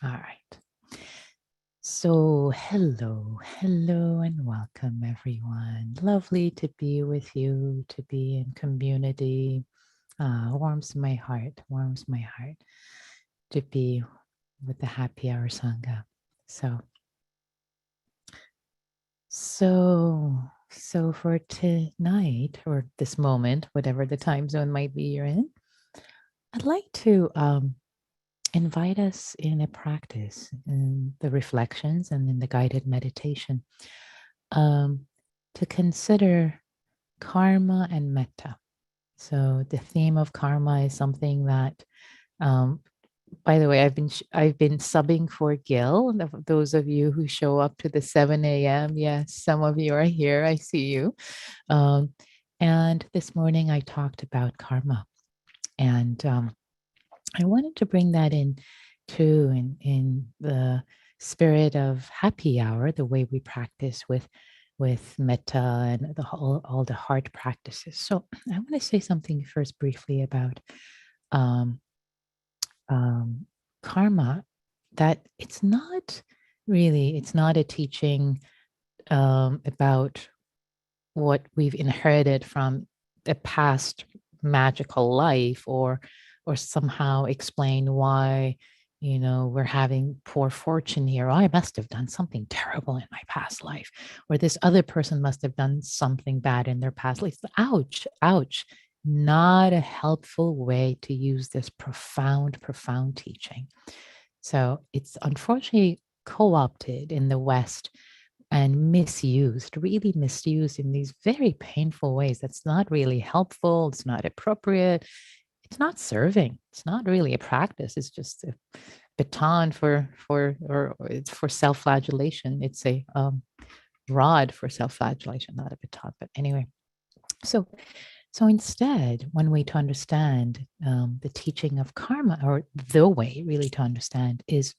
All right. So, hello, and welcome, everyone. Lovely to be with you, to be in community. Warms my heart to be with the Happy Hour Sangha. So for tonight or this moment, whatever the time zone might be you're in, I'd like to invite us in a practice in the reflections and in the guided meditation to consider karma and metta. So the theme of karma is something that, by the way, I've been subbing for Gil. Those of you who show up to the 7 a.m. Yes, some of you are here. I see you. And this morning I talked about karma, and I wanted to bring that in too, in the spirit of happy hour, the way we practice with metta and all the heart practices. So I want to say something first briefly about um, karma. That it's not a teaching about what we've inherited from the past magical life, or somehow explain why we're having poor fortune here. Oh, I must have done something terrible in my past life, or this other person must have done something bad in their past life. Ouch. Not a helpful way to use this profound teaching. So it's unfortunately co-opted in the West and really misused in these very painful ways. That's not really helpful. It's not appropriate. It's not serving. It's not really a practice. It's just a baton for it's for self-flagellation. It's a rod for self-flagellation, not a baton. But anyway, so instead, one way to understand the teaching of karma, or the way really to understand, is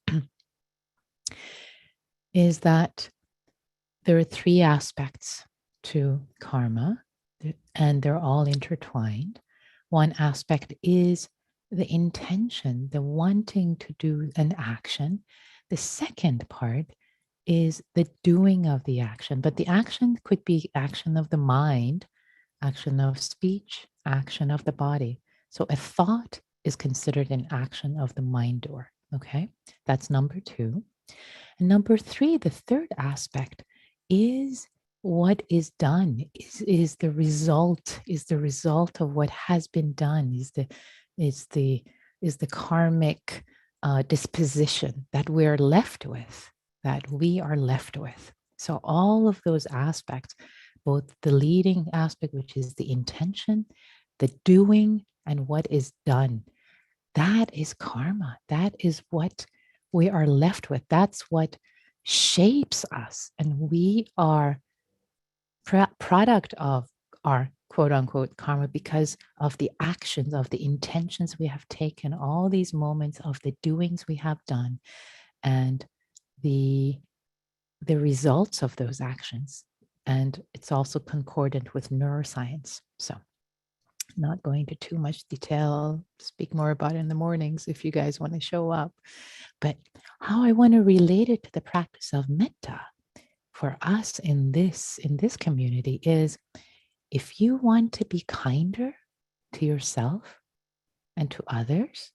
that there are three aspects to karma, and they're all intertwined. One aspect is the intention, the wanting to do an action. The second part is the doing of the action, but the action could be action of the mind, action of speech, action of the body. So a thought is considered an action of the mind door. Okay, that's number two. And number three, the third aspect, is what is done, is the result of what has been done, is the karmic disposition that we are left with. So all of those aspects, both the leading aspect, which is the intention, the doing, and what is done, that is karma. That is what we are left with. That's what shapes us. And we are product of our quote unquote karma because of the actions, of the intentions we have taken, all these moments of the doings we have done, and the results of those actions. And it's also concordant with neuroscience. So not going into too much detail. I'll speak more about it in the mornings if you guys want to show up. But how I want to relate it to the practice of metta for us in this community is, if you want to be kinder to yourself and to others,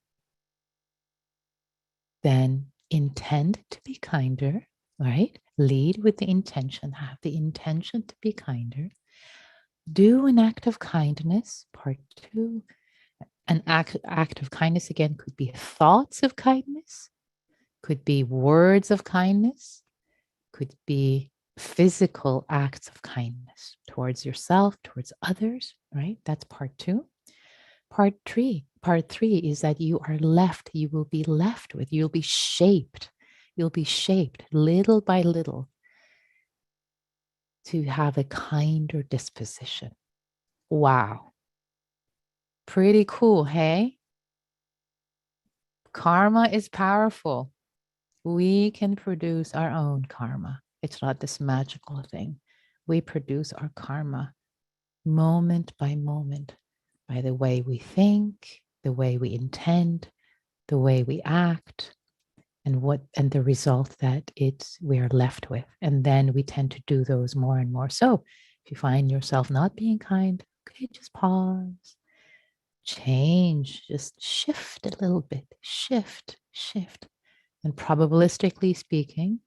then intend to be kinder, right? Lead with the intention, have the intention to be kinder. Do an act of kindness, part two. An act of kindness, again, could be thoughts of kindness, could be words of kindness, could be physical acts of kindness towards yourself, towards others, right? That's part two. Part three is that you will be left with, you'll be shaped little by little to have a kinder disposition. Wow. Pretty cool, hey? Karma is powerful. We can produce our own karma. It's not this magical thing. We produce our karma moment by moment by the way we think, the way we intend, the way we act, and the result that we're left with. And then we tend to do those more and more. So if you find yourself not being kind, okay, just pause, change, just shift a little bit, shift. And probabilistically speaking,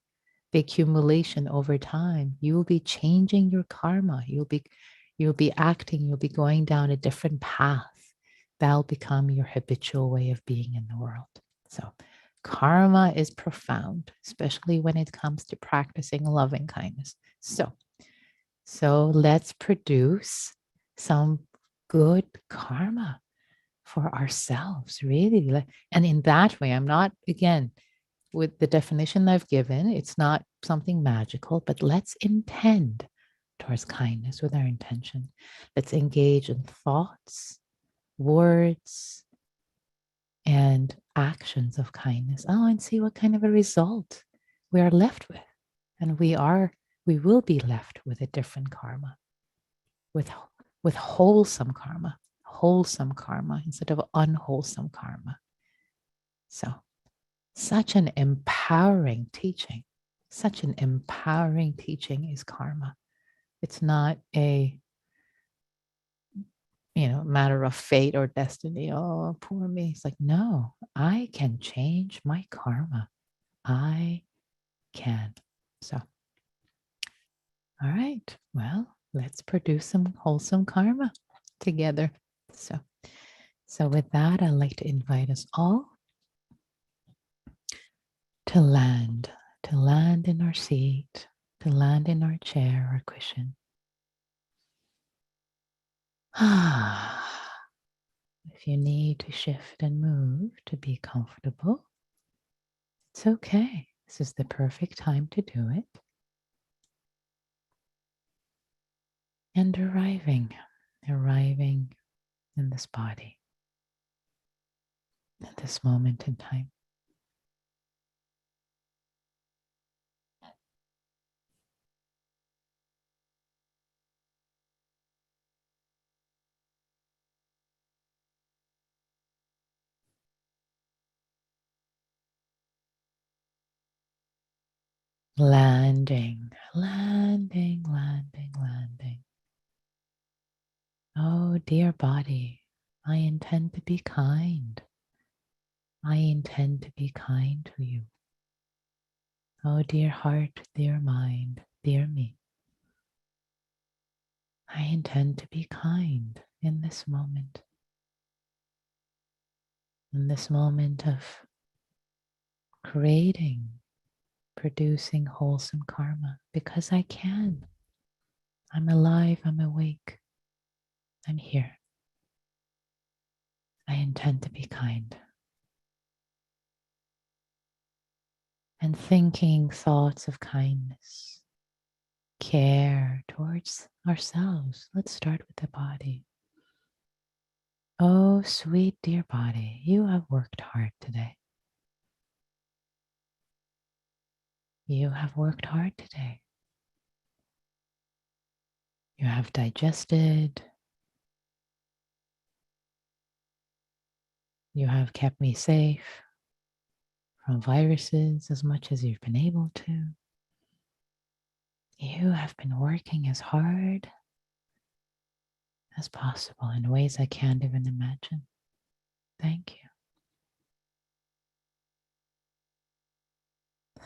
the accumulation over time, you will be changing your karma. You'll be acting, you'll be going down a different path. That'll become your habitual way of being in the world. So karma is profound, especially when it comes to practicing loving kindness. So let's produce some good karma for ourselves, really. And in that way, I'm not, again, with the definition I've given, it's not something magical, but let's intend towards kindness with our intention. Let's engage in thoughts, words, and actions of kindness. Oh, and see what kind of a result we are left with. And we will be left with a different karma, with wholesome karma instead of unwholesome karma. So such an empowering teaching. Such an empowering teaching is karma. It's not a matter of fate or destiny. Oh, poor me. It's like, no, I can change my karma. I can. So, all right. Well, let's produce some wholesome karma together. So with that, I'd like to invite us all to land in our seat, to land in our chair or cushion. If you need to shift and move to be comfortable, it's okay. This is the perfect time to do it. And arriving in this body at this moment in time. Landing. Oh, dear body, I intend to be kind. I intend to be kind to you. Oh, dear heart, dear mind, dear me. I intend to be kind in this moment. In this moment of producing wholesome karma, because I can. I'm alive, I'm awake, I'm here. I intend to be kind. And thinking thoughts of kindness, care towards ourselves. Let's start with the body. Oh, sweet dear body, you have worked hard today. You have worked hard today. You have digested. You have kept me safe from viruses as much as you've been able to. You have been working as hard as possible in ways I can't even imagine. Thank you.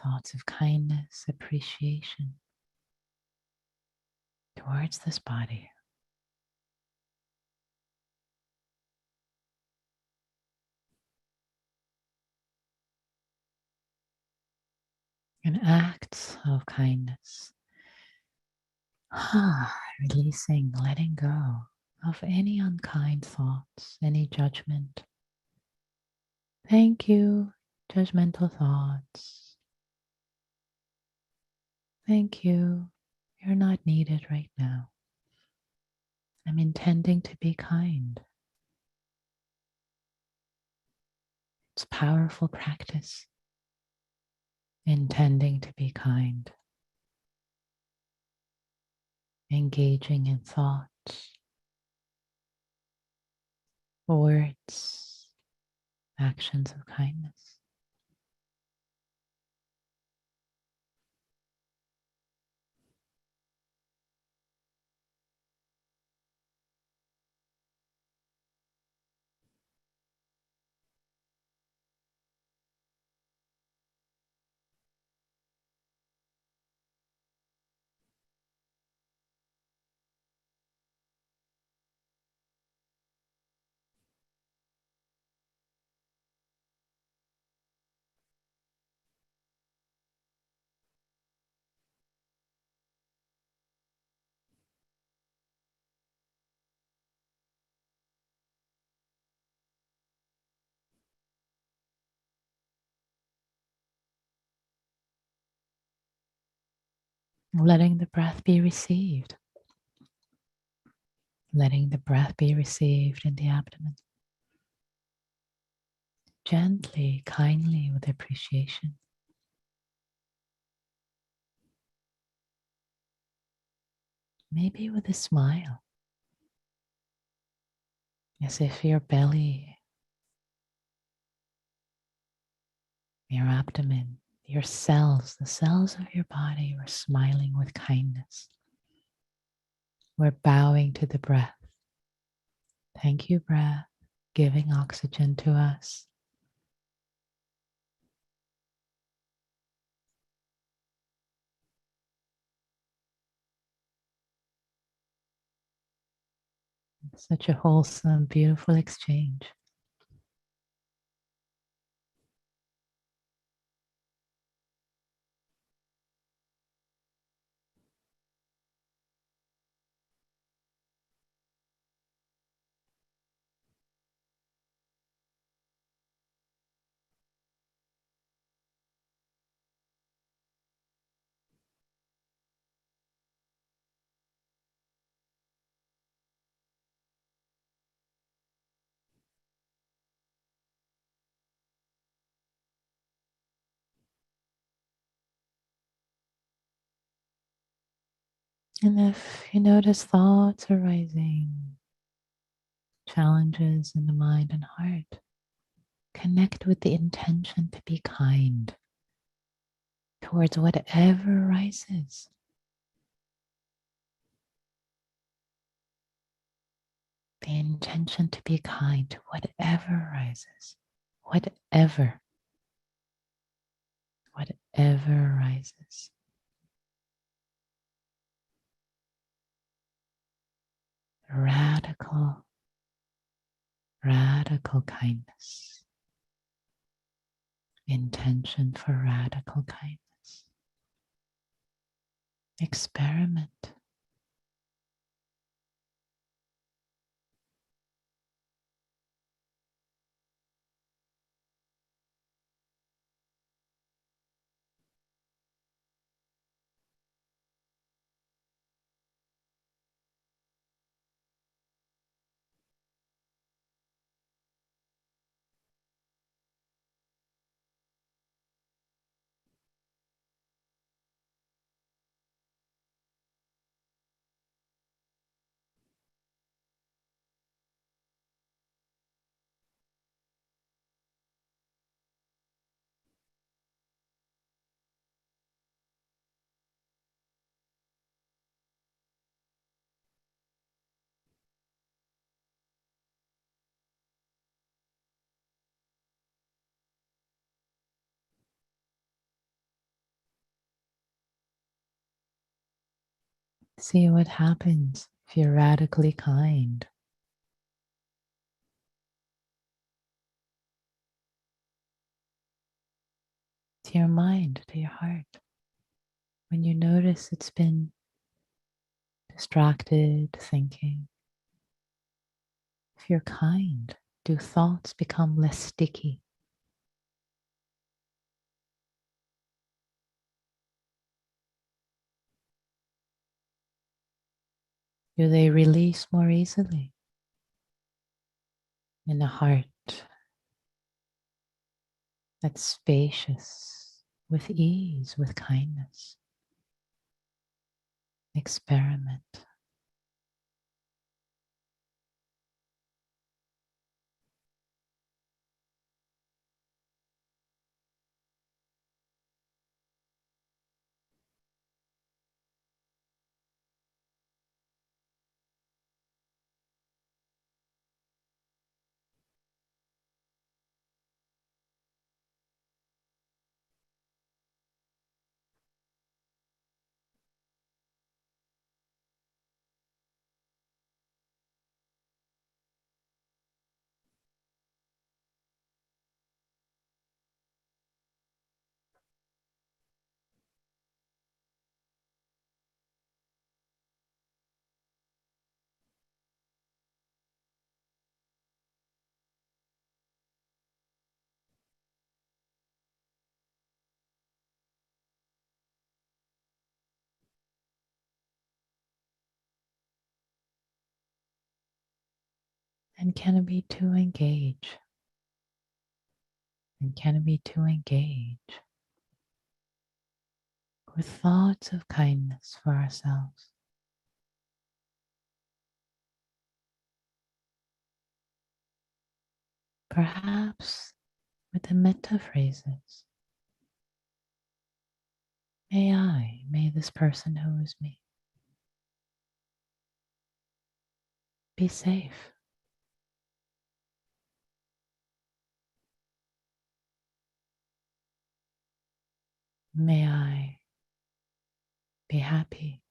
Thoughts of kindness, appreciation towards this body. And acts of kindness. Releasing, letting go of any unkind thoughts, any judgment. Thank you, judgmental thoughts. Thank you. You're not needed right now. I'm intending to be kind. It's powerful practice. Intending to be kind. Engaging in thoughts, words, actions of kindness. letting the breath be received, letting the breath be received in the abdomen. Gently, kindly, with appreciation. Maybe with a smile, as if your belly, your abdomen, your cells, the cells of your body were smiling with kindness. We're bowing to the breath. Thank you, breath, giving oxygen to us. Such a wholesome, beautiful exchange. And if you notice thoughts arising, challenges in the mind and heart, connect with the intention to be kind towards whatever arises. The intention to be kind to whatever arises. Whatever arises. Radical, radical kindness. Intention for radical kindness. Experiment. See what happens if you're radically kind. To your mind, to your heart. When you notice it's been distracted thinking, if you're kind, do thoughts become less sticky? Do they release more easily in a heart that's spacious, with ease, with kindness? Experiment. And can it be to engage? And can it be to engage with thoughts of kindness for ourselves? Perhaps with the metta phrases. May this person who is me be safe. May I be happy.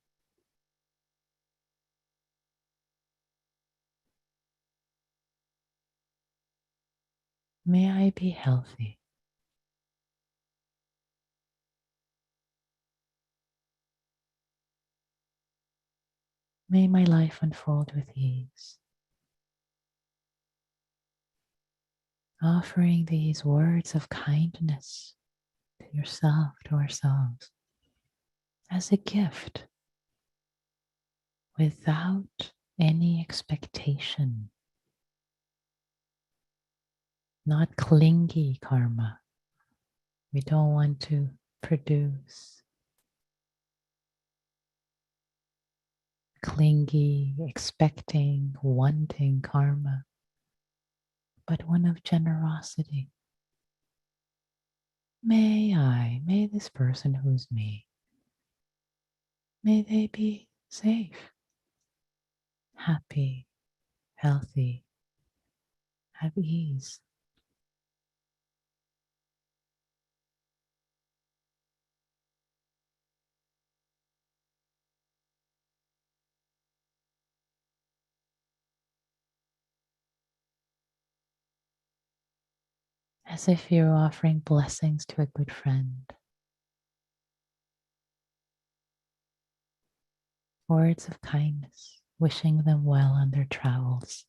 May I be healthy. May my life unfold with ease. Offering these words of kindness to yourself, to ourselves, as a gift without any expectation, not clingy karma. We don't want to produce clingy, expecting, wanting karma, but one of generosity. May this person who's me, may they be safe, happy, healthy, have ease. As if you're offering blessings to a good friend. Words of kindness, wishing them well on their travels.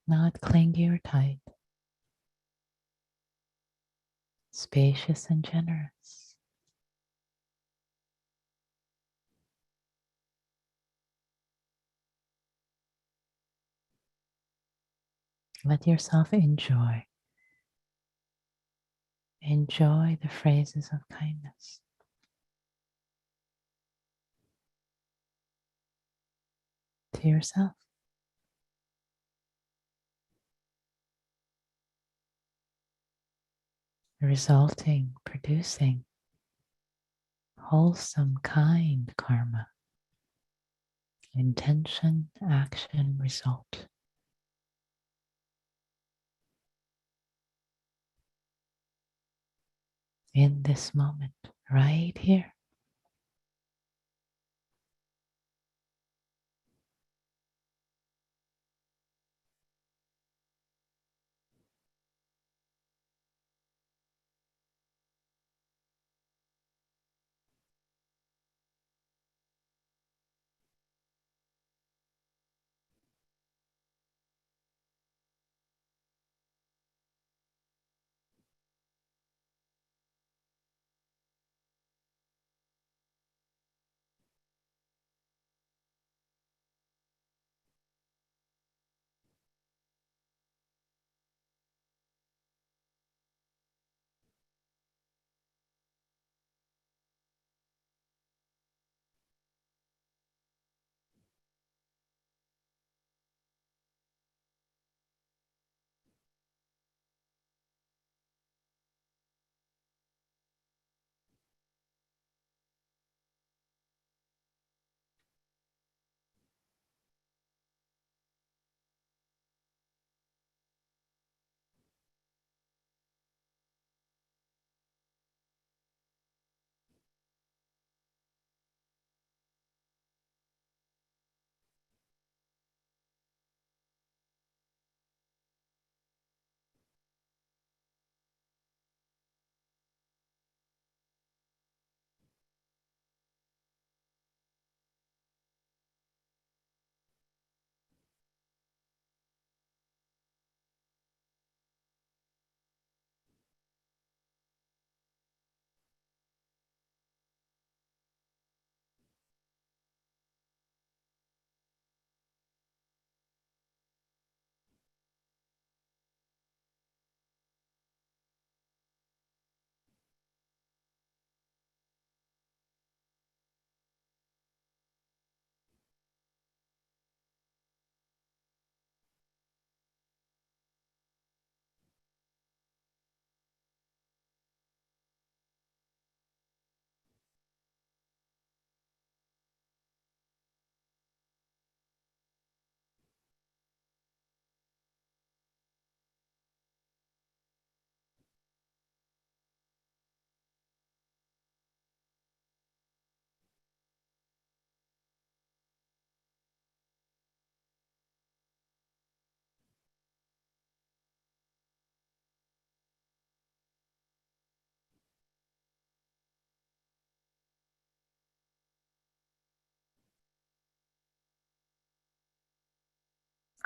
Not clingy or tight, spacious and generous. Let yourself enjoy. Enjoy the phrases of kindness to yourself. Resulting, producing wholesome, kind karma. Intention, action, result. In this moment, right here.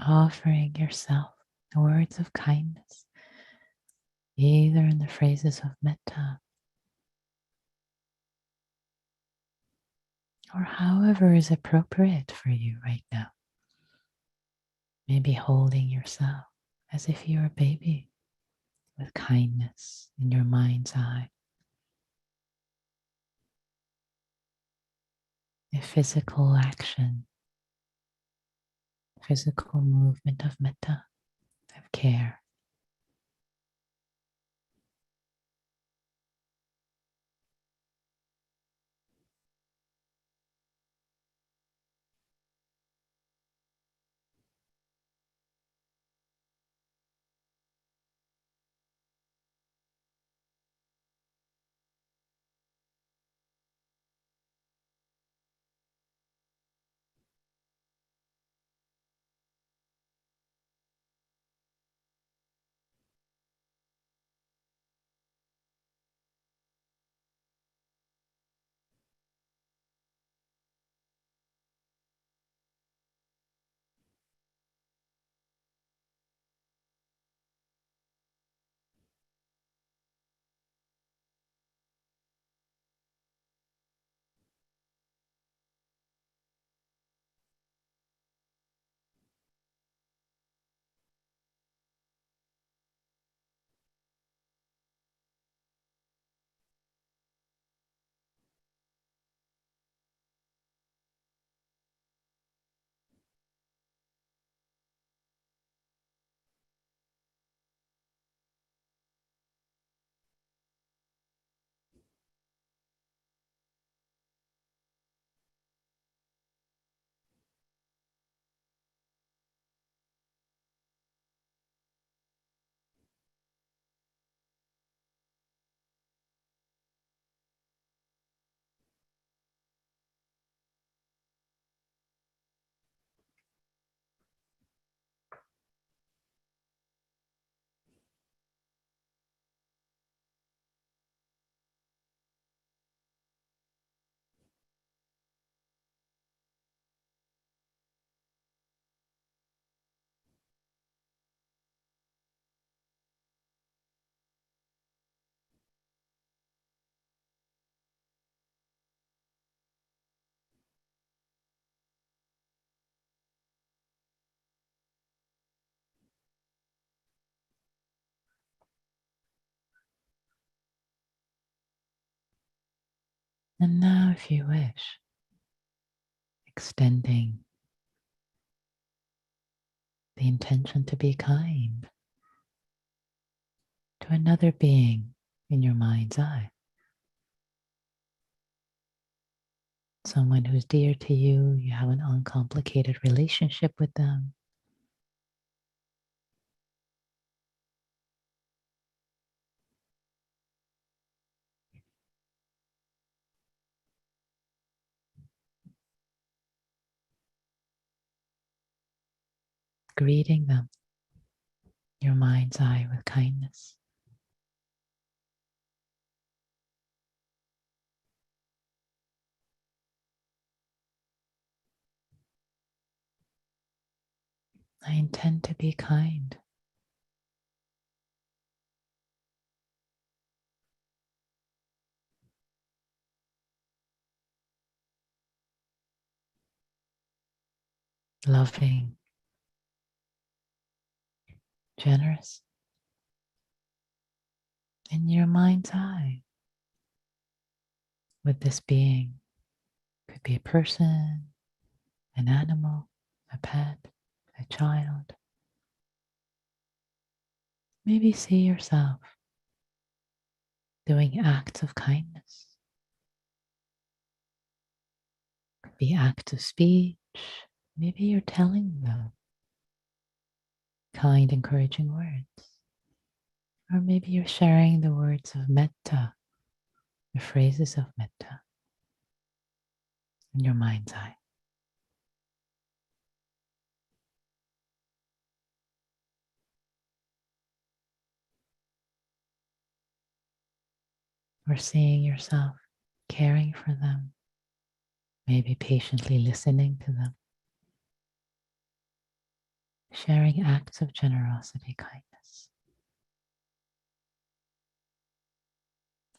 offering yourself the words of kindness, either in the phrases of metta or however is appropriate for you right now. Maybe holding yourself as if you're a baby with kindness in your mind's eye. A physical action, physical movement of metta, of care. And now, if you wish, extending the intention to be kind to another being in your mind's eye. Someone who's dear to you, you have an uncomplicated relationship with them. Greeting them, your mind's eye, with kindness. I intend to be kind. Loving, generous. In your mind's eye, with this being. Could be a person, an animal, a pet, a child. Maybe see yourself doing acts of kindness. Could be acts of speech. Maybe you're telling them kind, encouraging words. Or maybe you're sharing the words of metta, the phrases of metta in your mind's eye. Or seeing yourself caring for them, maybe patiently listening to them. sharing acts of generosity, kindness,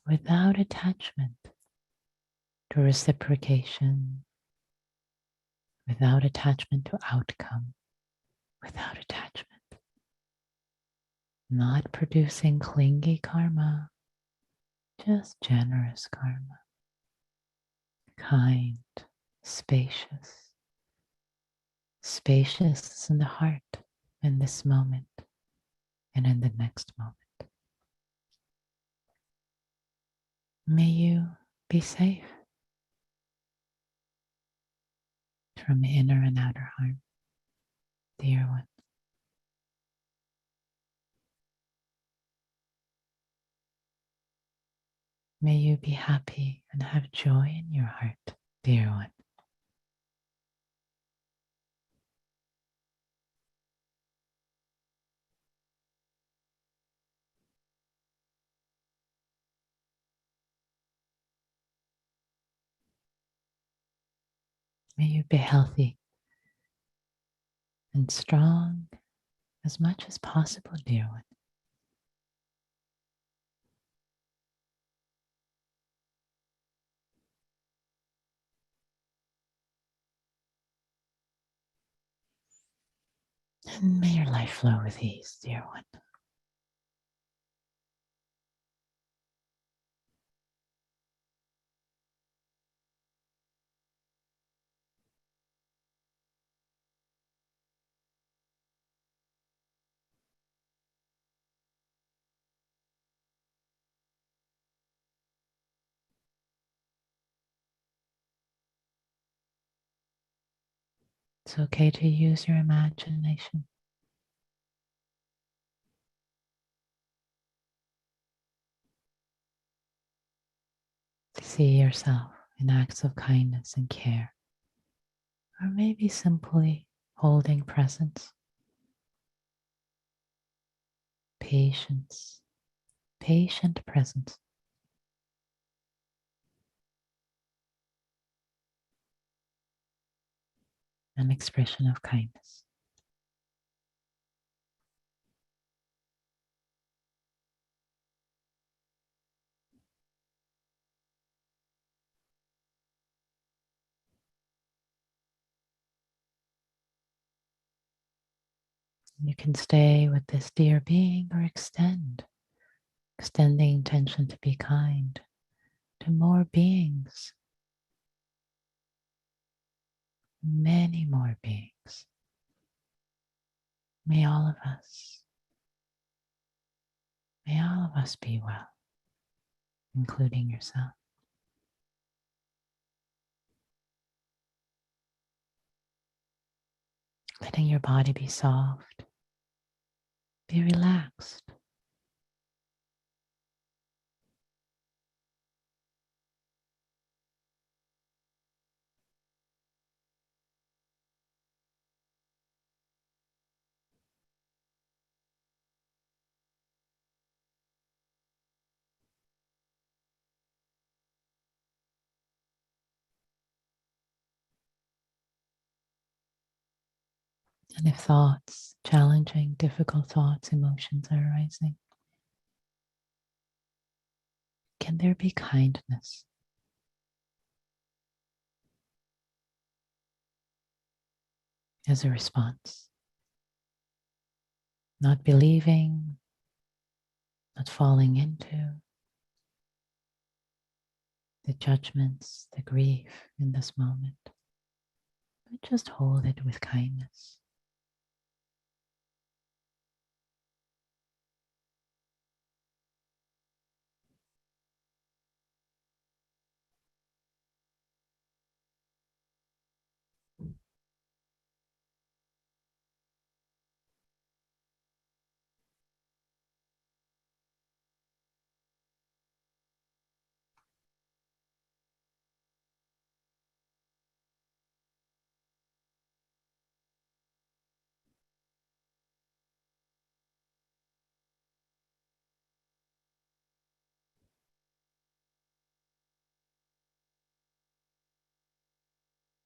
without attachment to reciprocation, without attachment to outcome, without attachment, not producing clingy karma, just generous karma, kind, spacious, spacious in the heart in this moment and in the next moment. May you be safe from inner and outer harm, dear one. May you be happy and have joy in your heart, dear one. May you be healthy and strong as much as possible, dear one. And may your life flow with ease, dear one. It's okay to use your imagination to see yourself in acts of kindness and care, or maybe simply holding presence, patience, patient presence. An expression of kindness. You can stay with this dear being or extend the intention to be kind to more beings, many more beings. May all of us, may all of us be well, including yourself. Letting your body be soft, be relaxed. And if thoughts, challenging, difficult thoughts, emotions are arising, can there be kindness as a response? Not believing, not falling into the judgments, the grief in this moment, but just hold it with kindness.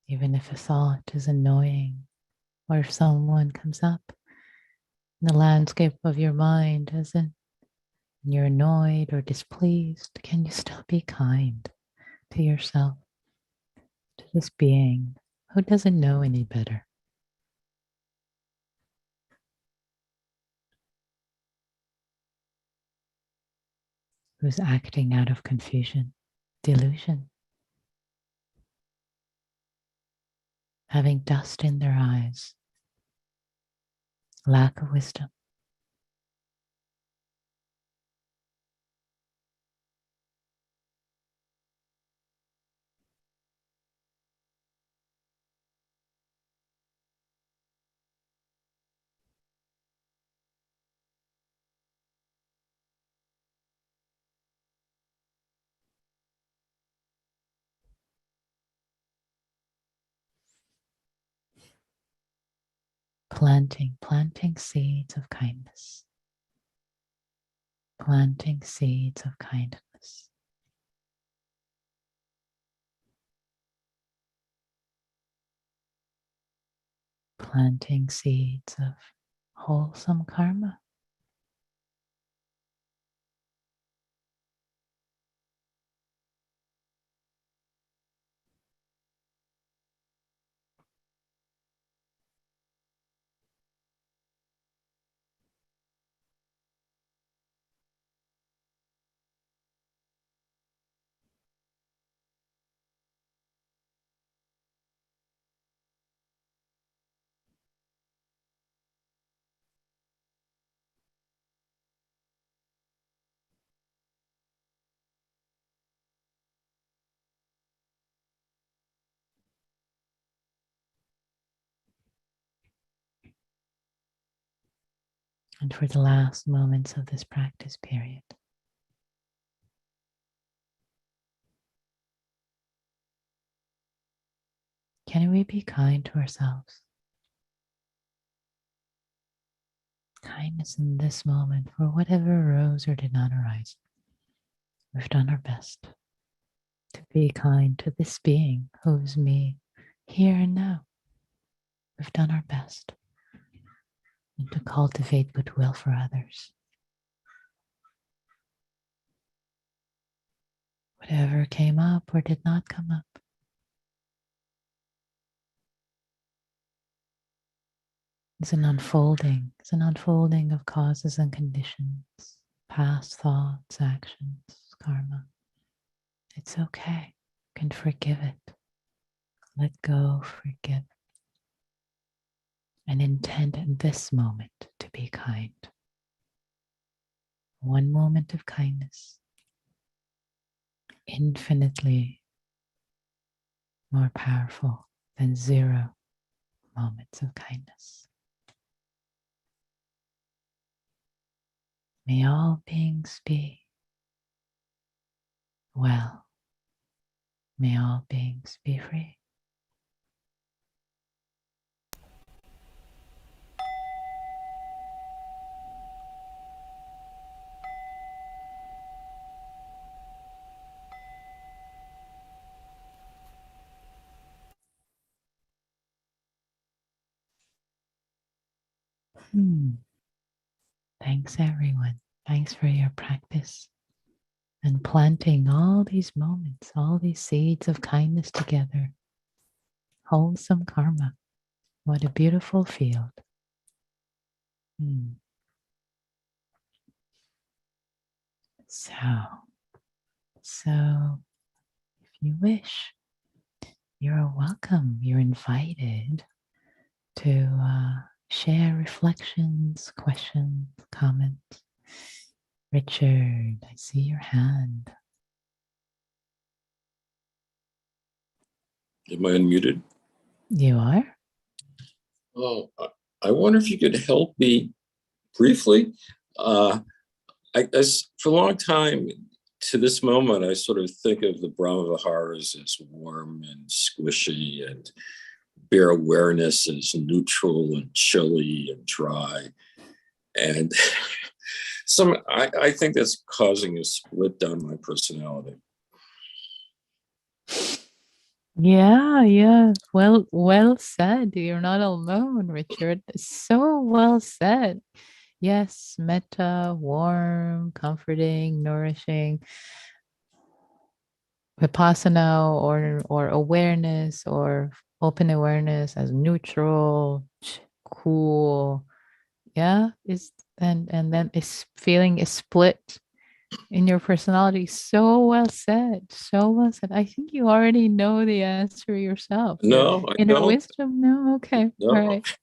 Even if a thought is annoying or if someone comes up, the landscape of your mind, isn't you're annoyed or displeased, can you still be kind to yourself, to this being who doesn't know any better, who's acting out of confusion, delusion, having dust in their eyes, lack of wisdom? Planting seeds of kindness, planting seeds of kindness, planting seeds of wholesome karma. And for the last moments of this practice period, can we be kind to ourselves? Kindness in this moment for whatever arose or did not arise. We've done our best to be kind to this being who is me here and now. We've done our best and to cultivate goodwill for others. Whatever came up or did not come up is an unfolding. It's an unfolding of causes and conditions, past thoughts, actions, karma. It's okay. You can forgive it. Let go, forgive, and intend in this moment to be kind. One moment of kindness, infinitely more powerful than 0 moments of kindness. May all beings be well. May all beings be free. Thanks, everyone. Thanks for your practice and planting all these moments, all these seeds of kindness together. Wholesome karma. What a beautiful field. So if you wish, you're welcome. You're invited to share reflections, questions, comments. Richard, I see your hand. Am I unmuted? You are? Oh, I wonder if you could help me briefly. For a long time to this moment, I sort of think of the Brahma Viharas as warm and squishy, and bare awareness as neutral and chilly and dry. And I think that's causing a split down my personality. Yeah. Well said. You're not alone, Richard. So well said. Yes, metta, warm, comforting, nourishing. Vipassana or awareness or open awareness as neutral, cool. Yeah, is and then is feeling is split in your personality. So well said. So well said. I think you already know the answer yourself. Your No, I inner don't. wisdom. No, okay. All No. right.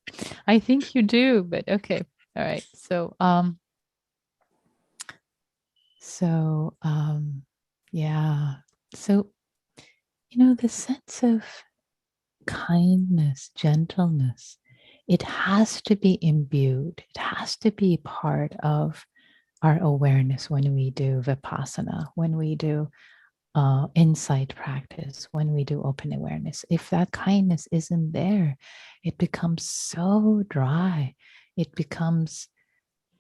I think you do, but okay. All right. So yeah. So the sense of kindness, gentleness, it has to be imbued. It has to be part of our awareness when we do Vipassana, when we do insight practice, when we do open awareness. If that kindness isn't there, it becomes so dry. It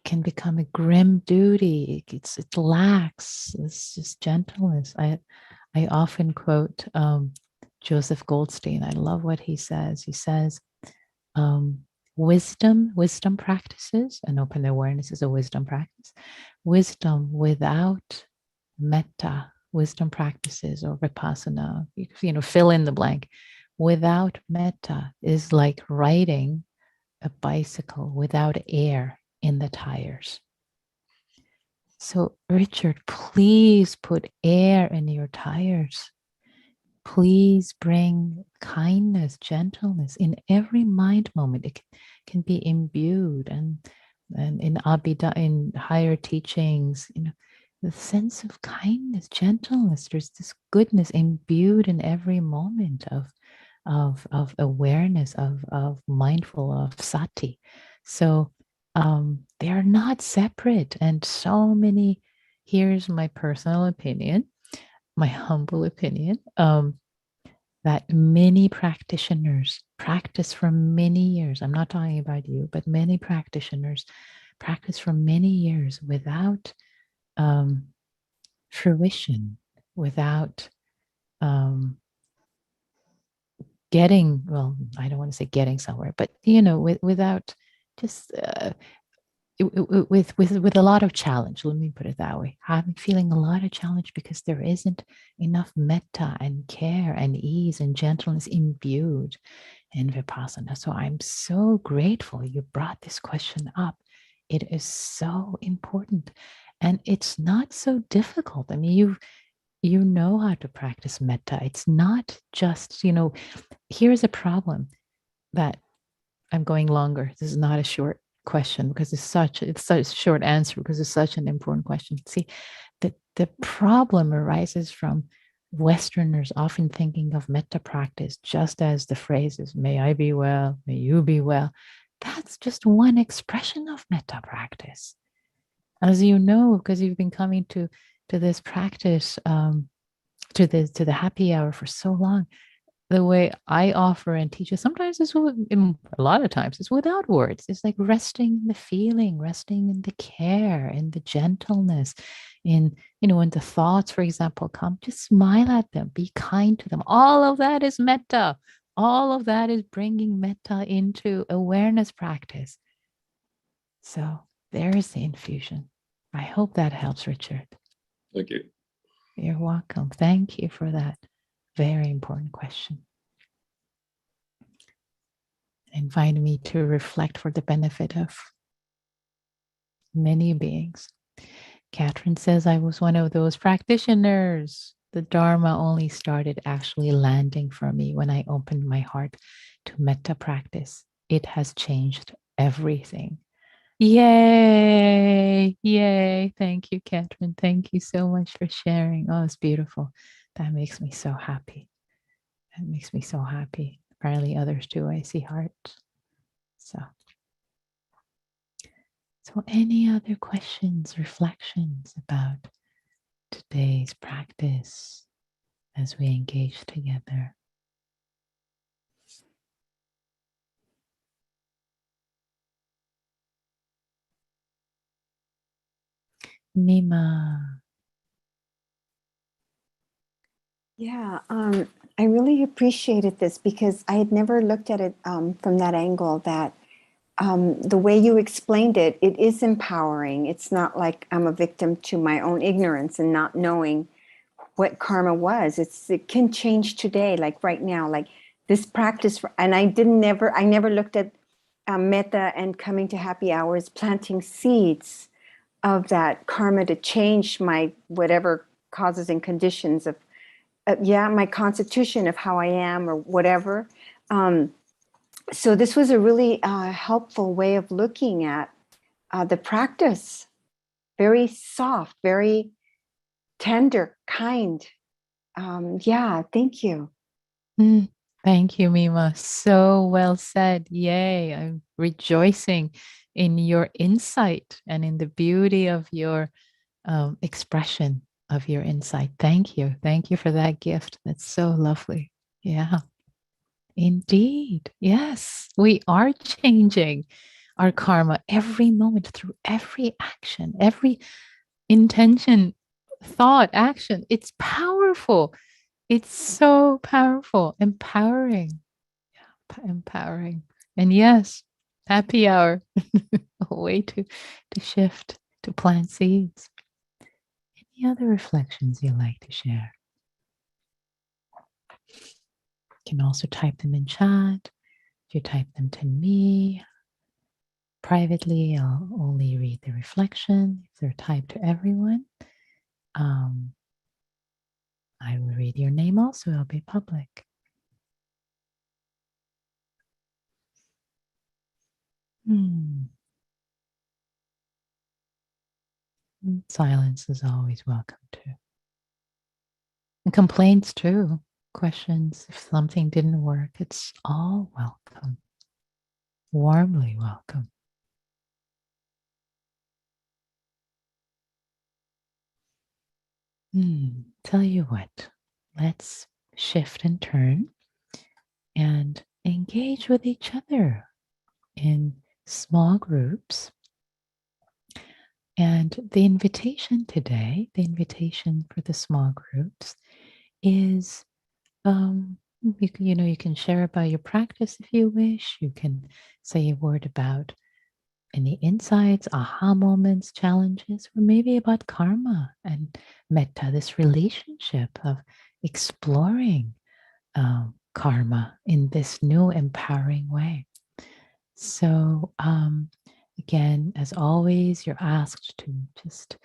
can become a grim duty. It lacks. It's just gentleness. I often quote Joseph Goldstein. I love what he says. He says, um, wisdom practices, and open awareness is a wisdom practice. Wisdom without metta, wisdom practices or vipassana, fill in the blank. Without metta is like riding a bicycle without air in the tires. So, Richard, please put air in your tires. Please bring kindness, gentleness in every mind moment. It can be imbued, and in abhidharma, in higher teachings, the sense of kindness, gentleness. There's this goodness imbued in every moment of awareness, of mindful, of sati. So they are not separate. And so many, here's my personal opinion, my humble opinion, that many practitioners practice for many years. I'm not talking about you, but many practitioners practice for many years without um, fruition, without um, getting, well, I don't want to say getting somewhere, but without just with a lot of challenge. Let me put it that way. I'm feeling a lot of challenge because there isn't enough metta and care and ease and gentleness imbued in vipassana. So I'm so grateful you brought this question up. It is so important, and it's not so difficult. I mean, you know how to practice metta. It's not just here's a problem that I'm going longer. This is not a short question because it's such a short answer because it's such an important question. See, the problem arises from Westerners often thinking of metta practice just as the phrases, may I be well, may you be well. That's just one expression of metta practice. As you know, because you've been coming to this practice, to the happy hour for so long, the way I offer and teach it, sometimes a lot of times it's without words. It's like resting in the feeling, resting in the care, in the gentleness, when the thoughts, for example, come, just smile at them, be kind to them. All of that is metta. All of that is bringing metta into awareness practice. So there's the infusion. I hope that helps, Richard. Thank you. You're welcome. Thank you for that very important question. Invite me to reflect for the benefit of many beings. Catherine says, I was one of those practitioners. The Dharma only started actually landing for me when I opened my heart to metta practice. It has changed everything. Yay! Yay! Thank you, Catherine. Thank you so much for sharing. Oh, it's beautiful. That makes me so happy. That makes me so happy. Apparently, others too. I see hearts. So, any other questions, reflections about today's practice as we engage together? Nima. Yeah, I really appreciated this because I had never looked at it from that angle that the way you explained it, it is empowering. It's not like I'm a victim to my own ignorance and not knowing what karma was. It can change today, like right now, like this practice. And I never looked at metta and coming to happy hours, planting seeds of that karma to change my whatever causes and conditions of, yeah, my constitution of how I am or whatever. So this was a really helpful way of looking at the practice. Very soft, very tender, kind. Yeah, thank you. Mm, thank you, Mima. So well said. Yay. I'm rejoicing in your insight and in the beauty of your expression of your insight. Thank you. Thank you for that gift. That's so lovely. Yeah, indeed. Yes, we are changing our karma every moment through every action, every intention, thought, action. It's powerful. It's so powerful, empowering, empowering. And yes, happy hour, a way to shift, to plant seeds. Any other reflections you like to share? You can also type them in chat. If you type them to me privately, I'll only read the reflection. If they're typed to everyone, I will read your name also. It'll be public. Silence is always welcome too. And complaints too. Questions, if something didn't work, it's all welcome. Warmly welcome. Tell you what, let's shift and turn and engage with each other in small groups. And the invitation today, the invitation for the small groups is you can share about your practice if you wish. You can say a word about any insights, aha moments, challenges, or maybe about karma and metta, this relationship of exploring karma in this new empowering way. So, again, as always, you're asked to just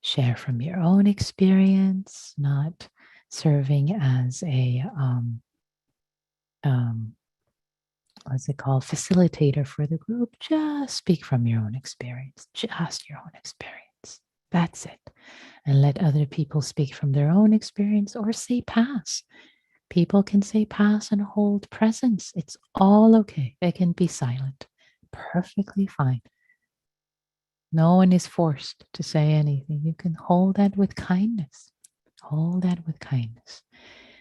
share from your own experience, not serving as a what's it called, facilitator for the group. Just speak from your own experience, just your own experience. That's it. And let other people speak from their own experience or say pass. People can say pass and hold presence. It's all okay. They can be silent. Perfectly fine. No one is forced to say anything. You can hold that with kindness. Hold that with kindness.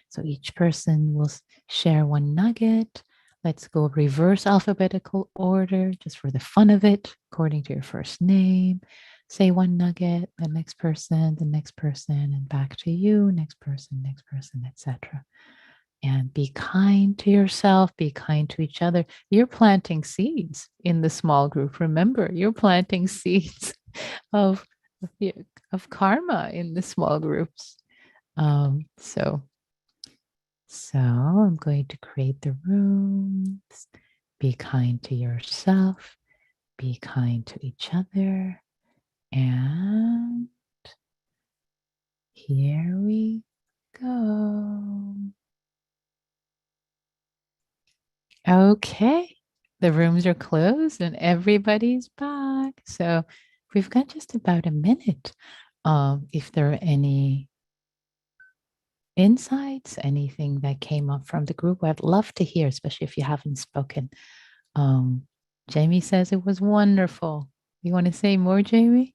So each person will share one nugget. Let's go reverse alphabetical order just for the fun of it, according to your first name. Say one nugget, the next person, and back to you, next person, etc. And be kind to yourself, be kind to each other. You're planting seeds in the small group. Remember, you're planting seeds of, of karma in the small groups. So I'm going to create the rooms. Be kind to yourself. Be kind to each other. And here we go. Okay. The rooms are closed and everybody's back. So we've got just about a minute. If there are any insights, anything that came up from the group, I'd love to hear, especially if you haven't spoken. Jamie says it was wonderful. You want to say more, Jamie?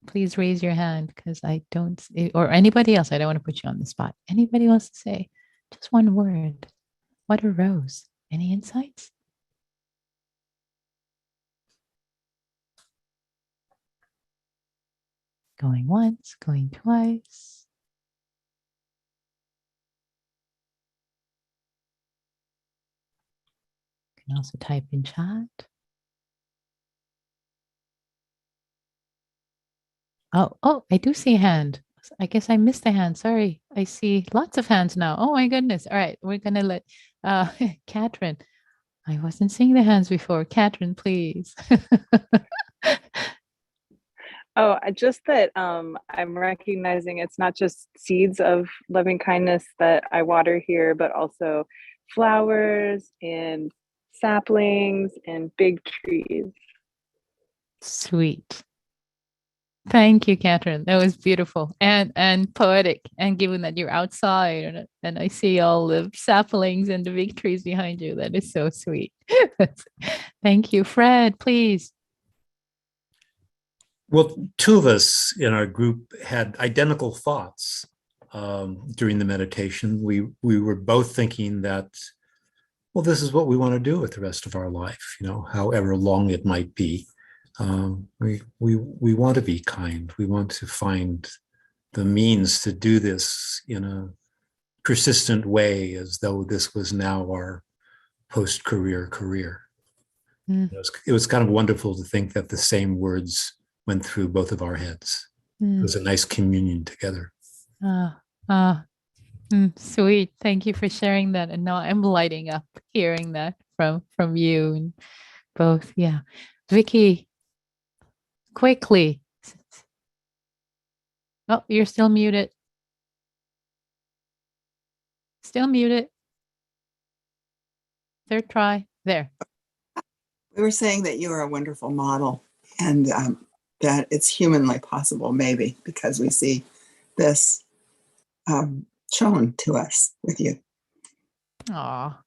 Please raise your hand because I don't, or anybody else. I don't want to put you on the spot. Anybody wants to say just one word? What arose? Any insights? Going once, going twice. can also type in chat. Oh, I do see a hand. I guess I missed a hand. Sorry. I see lots of hands now. Oh my goodness. All right. We're going to let Catherine. I wasn't seeing the hands before. Catherine, please. Oh, just that I'm recognizing it's not just seeds of loving kindness that I water here, but also flowers and saplings and big trees. Sweet. Thank you, Catherine. That was beautiful and poetic. And given that you're outside and I see all the saplings and the big trees behind you, that is so sweet. Thank you. Fred, please. Well, two of us in our group had identical thoughts during the meditation. We were both thinking that, well, this is what we want to do with the rest of our life, however long it might be. We want to be kind. We want to find the means to do this in a persistent way, as though this was now our post-career career. Mm. It was kind of wonderful to think that the same words went through both of our heads. It was a nice communion together. Sweet. Thank you for sharing that. And now I'm lighting up hearing that from you and both. Yeah. Vicky, quickly. Oh, you're still muted. Still muted. Third try. There. We were saying that you are a wonderful model, and that it's humanly possible, maybe, because we see this shown to us with you. Aw.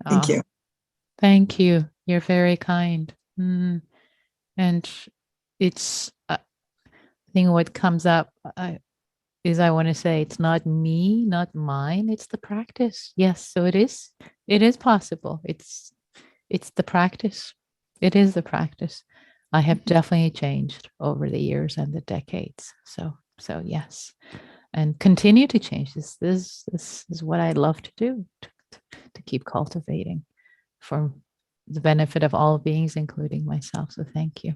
Thank you. Thank you. You're very kind. And it's, I think what comes up is I want to say it's not me, not mine. It's the practice. Yes. So it is. It is possible. It's the practice. It is the practice. I have definitely changed over the years and the decades. So yes, and continue to change. This is what I love to do, to keep cultivating for the benefit of all beings, including myself. So thank you.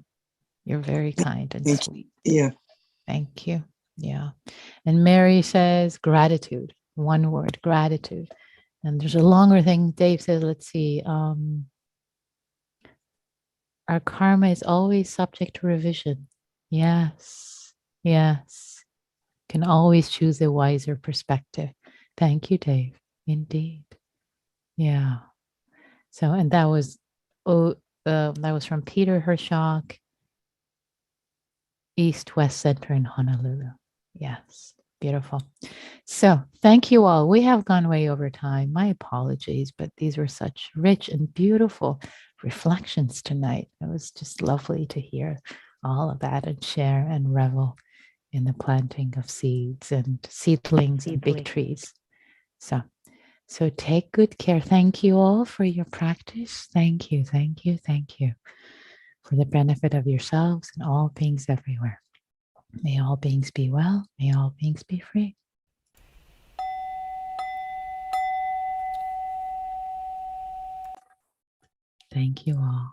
You're very kind and sweet. Yeah. Thank you. Yeah. And Mary says gratitude. One word, gratitude. And there's a longer thing. Dave says, let's see. Our karma is always subject to revision. Yes. Yes. Can always choose a wiser perspective. Thank you, Dave. Indeed. Yeah. So, and that was from Peter Hershock, East West Center in Honolulu. Yes. Beautiful. So thank you all. We have gone way over time. My apologies, but these were such rich and beautiful reflections tonight. It was just lovely to hear all of that and share and revel in the planting of seeds and seedlings and big trees. So take good care. Thank you all for your practice. Thank you, thank you, thank you for the benefit of yourselves and all beings everywhere. May all beings be well. May all beings be free. Thank you all.